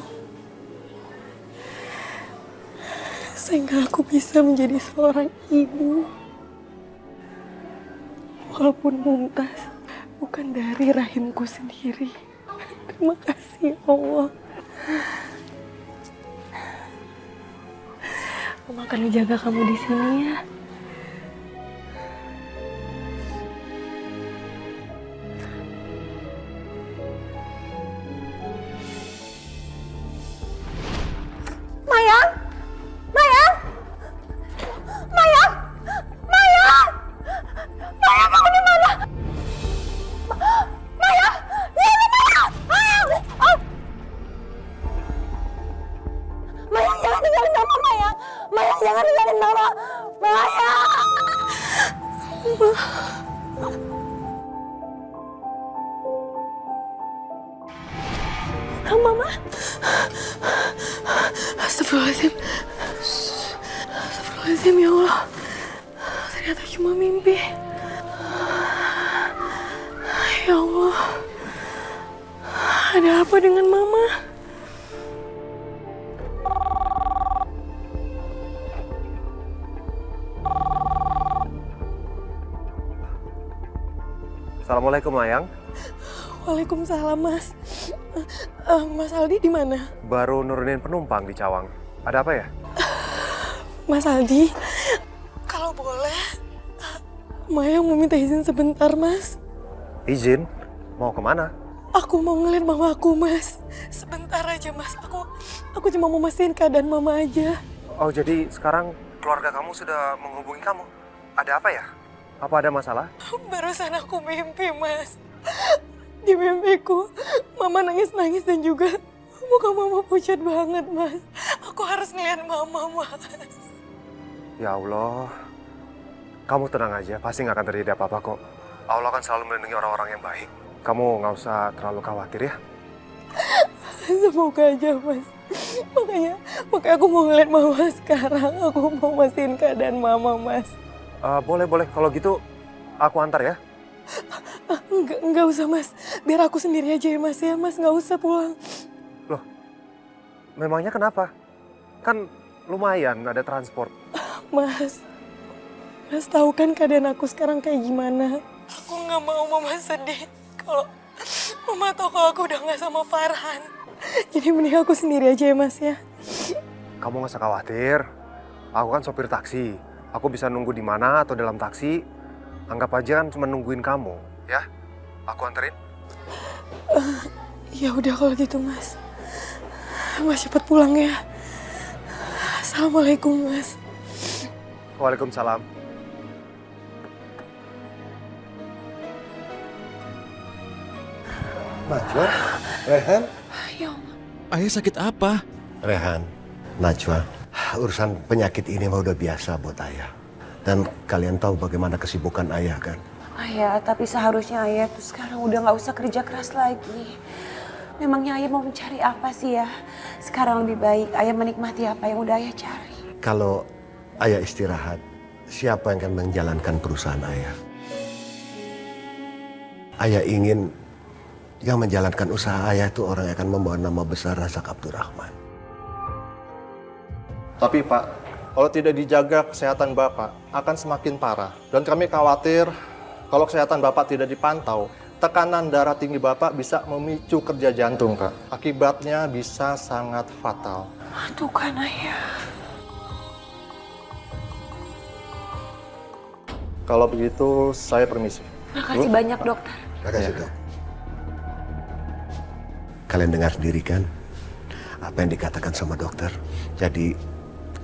Sehingga aku bisa menjadi seorang ibu. Walaupun mumtaz bukan dari rahimku sendiri. Terima kasih ya Allah. Mama akan menjaga kamu di sini ya. Mayang! Mayang! Mayang! Mayang! Mayang, kamu di mana? Mayang! Ya, ini Mayang! Mayang! Oh! Mayang, jangan tinggalin Mama, Mayang! Mayang, jangan tinggalin Mama! Mayang! Mama. Astagfirullahaladzim. Astagfirullahaladzim ya Allah. Ternyata cuma mimpi. Ya Allah. Ada apa dengan Mama? Assalamualaikum, Mayang. Waalaikumsalam, Mas. Mas Aldi di mana? Baru nurunin penumpang di Cawang. Ada apa ya? Mas Aldi, kalau boleh, Maya mau minta izin sebentar, Mas. Izin? Mau kemana? Aku mau ngeliat mama aku, Mas. Sebentar aja, Mas. Aku cuma mau mastiin keadaan mama aja. Oh, jadi sekarang keluarga kamu sudah menghubungi kamu? Ada apa ya? Apa ada masalah? Barusan aku mimpi, Mas. Di mimpiku, Mama nangis-nangis dan juga muka Mama pucat banget, Mas. Aku harus ngeliat Mama, Mas. Ya Allah, kamu tenang aja, pasti nggak akan terjadi apa-apa kok. Allah akan selalu melindungi orang-orang yang baik. Kamu nggak usah terlalu khawatir ya. Semoga aja, Mas. Makanya aku mau ngeliat Mama sekarang. Aku mau mastiin keadaan Mama, Mas. Boleh. Kalau gitu, aku antar ya. Enggak usah, Mas. Biar aku sendiri aja ya, Mas. Ya, Mas nggak usah pulang. Loh, memangnya kenapa? Kan lumayan ada transport. Mas tahu kan keadaan aku sekarang kayak gimana? Aku nggak mau Mama sedih kalau Mama tahu kalau aku udah nggak sama Farhan. Jadi mending aku sendiri aja ya, Mas ya. Kamu nggak usah khawatir. Aku kan sopir taksi. Aku bisa nunggu di mana atau dalam taksi. Anggap aja kan cuma nungguin kamu, ya. Aku anterin. Ya udah kalau gitu, Mas. Mas cepat pulang ya. Assalamualaikum, Mas. Waalaikumsalam. Najwa, Rehan. Ayah sakit apa? Rehan, Najwa, urusan penyakit ini mah udah biasa buat ayah. Dan kalian tahu bagaimana kesibukan ayah kan? Ayah, tapi seharusnya ayah tuh sekarang udah nggak usah kerja keras lagi. Memangnya ayah mau mencari apa sih ya? Sekarang lebih baik ayah menikmati apa yang udah ayah cari. Kalau ayah istirahat, siapa yang akan menjalankan perusahaan ayah? Ayah ingin yang menjalankan usaha ayah itu orang yang akan membawa nama besar Razak Abdurrahman. Tapi Pak, kalau tidak dijaga kesehatan Bapak akan semakin parah. Dan kami khawatir kalau kesehatan Bapak tidak dipantau, tekanan darah tinggi Bapak bisa memicu kerja jantung, Pak. Akibatnya bisa sangat fatal. Tuh kan ayah. Kalau begitu, saya permisi. Makasih banyak dokter. Makasih dok. Kalian dengar sendiri kan apa yang dikatakan sama dokter. Jadi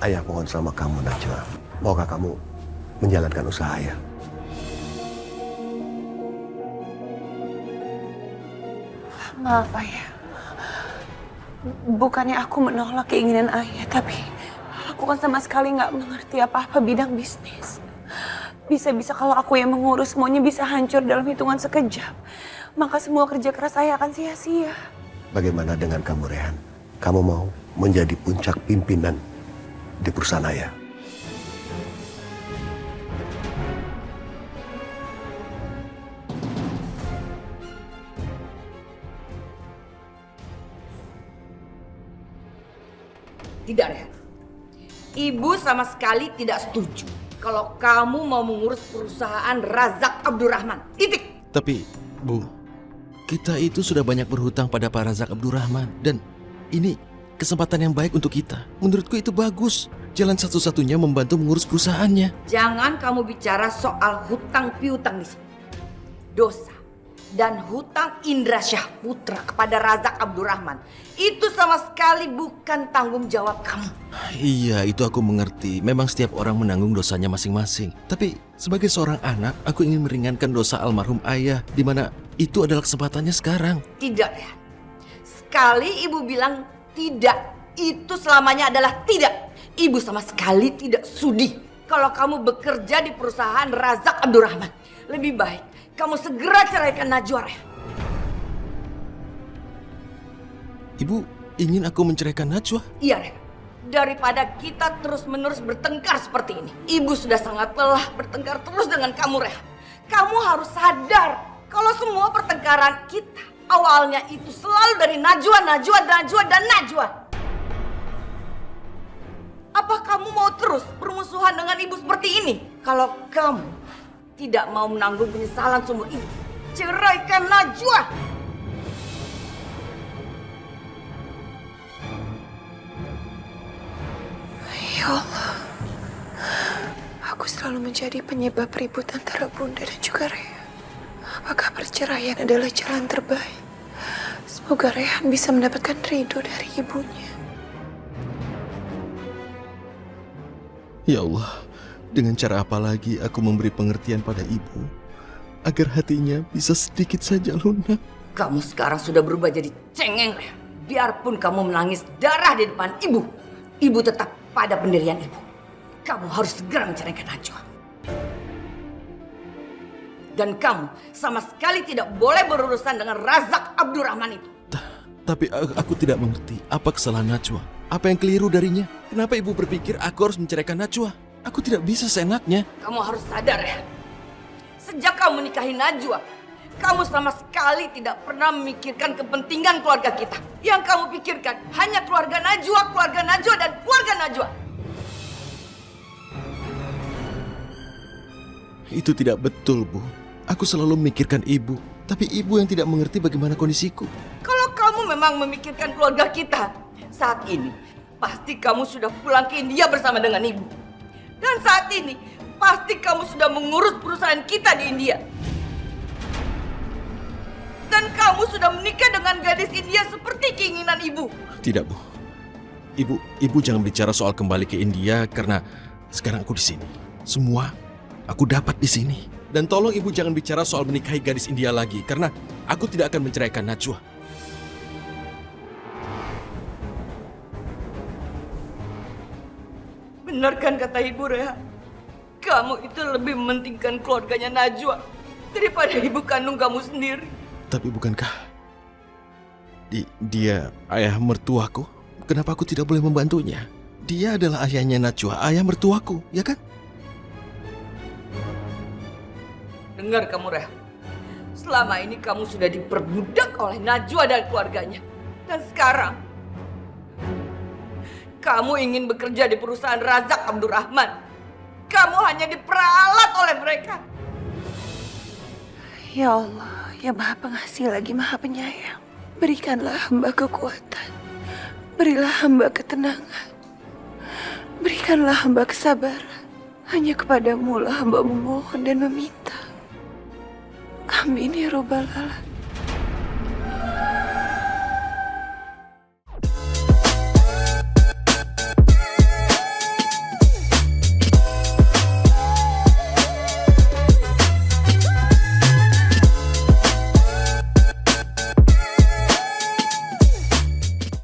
ayah mohon sama kamu Najwa, maukah kamu menjalankan usaha ayah? Maaf ayah. Bukannya aku menolak keinginan ayah, tapi aku kan sama sekali nggak mengerti apa-apa bidang bisnis. Bisa-bisa kalau aku yang mengurus semuanya bisa hancur dalam hitungan sekejap. Maka semua kerja keras saya akan sia-sia. Bagaimana dengan kamu Rehan? Kamu mau menjadi puncak pimpinan di perusahaan ayah? Tidak, Rehan. Ibu sama sekali tidak setuju kalau kamu mau mengurus perusahaan Razak Abdurrahman. Titik. Tapi, Bu, kita itu sudah banyak berhutang pada Pak Razak Abdurrahman. Dan ini kesempatan yang baik untuk kita. Menurutku itu bagus. Jalan satu-satunya membantu mengurus perusahaannya. Jangan kamu bicara soal hutang piutang di sini. Dosa dan hutang Indra Syahputra kepada Razak Abdurrahman itu sama sekali bukan tanggung jawab kamu. Iya, itu aku mengerti. Memang setiap orang menanggung dosanya masing-masing. Tapi sebagai seorang anak, aku ingin meringankan dosa almarhum ayah, di mana itu adalah kesempatannya sekarang. Tidak, Rehan. Sekali ibu bilang tidak, itu selamanya adalah tidak. Ibu sama sekali tidak sudi kalau kamu bekerja di perusahaan Razak Abdurrahman. Lebih baik kamu segera ceraikan Najwa, Rehan. Ibu ingin aku menceraikan Najwa? Iya, Rehan. Daripada kita terus-menerus bertengkar seperti ini. Ibu sudah sangat lelah bertengkar terus dengan kamu, Rehan. Kamu harus sadar kalau semua pertengkaran kita awalnya itu selalu dari Najwa. Apa kamu mau terus bermusuhan dengan ibu seperti ini? Kalau kamu tidak mau menanggung penyesalan seumur hidup, ceraikan Najwa. Ya Allah, aku selalu menjadi penyebab ribut antara Bunda dan juga Rehan. Apakah perceraian adalah jalan terbaik? Semoga Rehan bisa mendapatkan ridho dari ibunya. Ya Allah, dengan cara apa lagi aku memberi pengertian pada ibu agar hatinya bisa sedikit saja lunak? Kamu sekarang sudah berubah jadi cengeng, Reha. Biarpun kamu menangis darah di depan ibu, ibu tetap pada pendirian ibu. Kamu harus segera menceraikan Najwa. Dan kamu sama sekali tidak boleh berurusan dengan Razak Abdurrahman itu. Tapi aku tidak mengerti apa kesalahan Najwa. Apa yang keliru darinya? Kenapa ibu berpikir aku harus menceraikan Najwa? Aku tidak bisa seenaknya. Kamu harus sadar ya. Sejak kamu menikahi Najwa, kamu sama sekali tidak pernah memikirkan kepentingan keluarga kita. Yang kamu pikirkan hanya keluarga Najwa, dan keluarga Najwa. Itu tidak betul, Bu. Aku selalu memikirkan ibu, tapi ibu yang tidak mengerti bagaimana kondisiku. Kalau kamu memang memikirkan keluarga kita, saat ini pasti kamu sudah pulang ke India bersama dengan ibu. Dan saat ini pasti kamu sudah mengurus perusahaan kita di India. Dan kamu sudah menikah dengan gadis India seperti keinginan ibu. Tidak, Bu. Ibu jangan bicara soal kembali ke India karena sekarang aku di sini. Semua aku dapat di sini. Dan tolong ibu jangan bicara soal menikahi gadis India lagi karena aku tidak akan menceraikan Najwa. Benar kan kata ibu, Reha? Kamu itu lebih mementingkan keluarganya Najwa daripada ibu kandung kamu sendiri. Tapi bukankah dia ayah mertuaku? Kenapa aku tidak boleh membantunya? Dia adalah ayahnya Najwa, ayah mertuaku, ya kan? Dengar kamu, Reha. Selama ini kamu sudah diperbudak oleh Najwa dan keluarganya. Dan sekarang kamu ingin bekerja di perusahaan Razak Abdurrahman. Kamu hanya diperalat oleh mereka. Ya Allah, ya Maha Pengasih lagi Maha Penyayang. Berikanlah hamba kekuatan. Berilah hamba ketenangan. Berikanlah hamba kesabaran. Hanya kepadamu lah hamba memohon dan meminta. Amin ya Rabbal Alamin.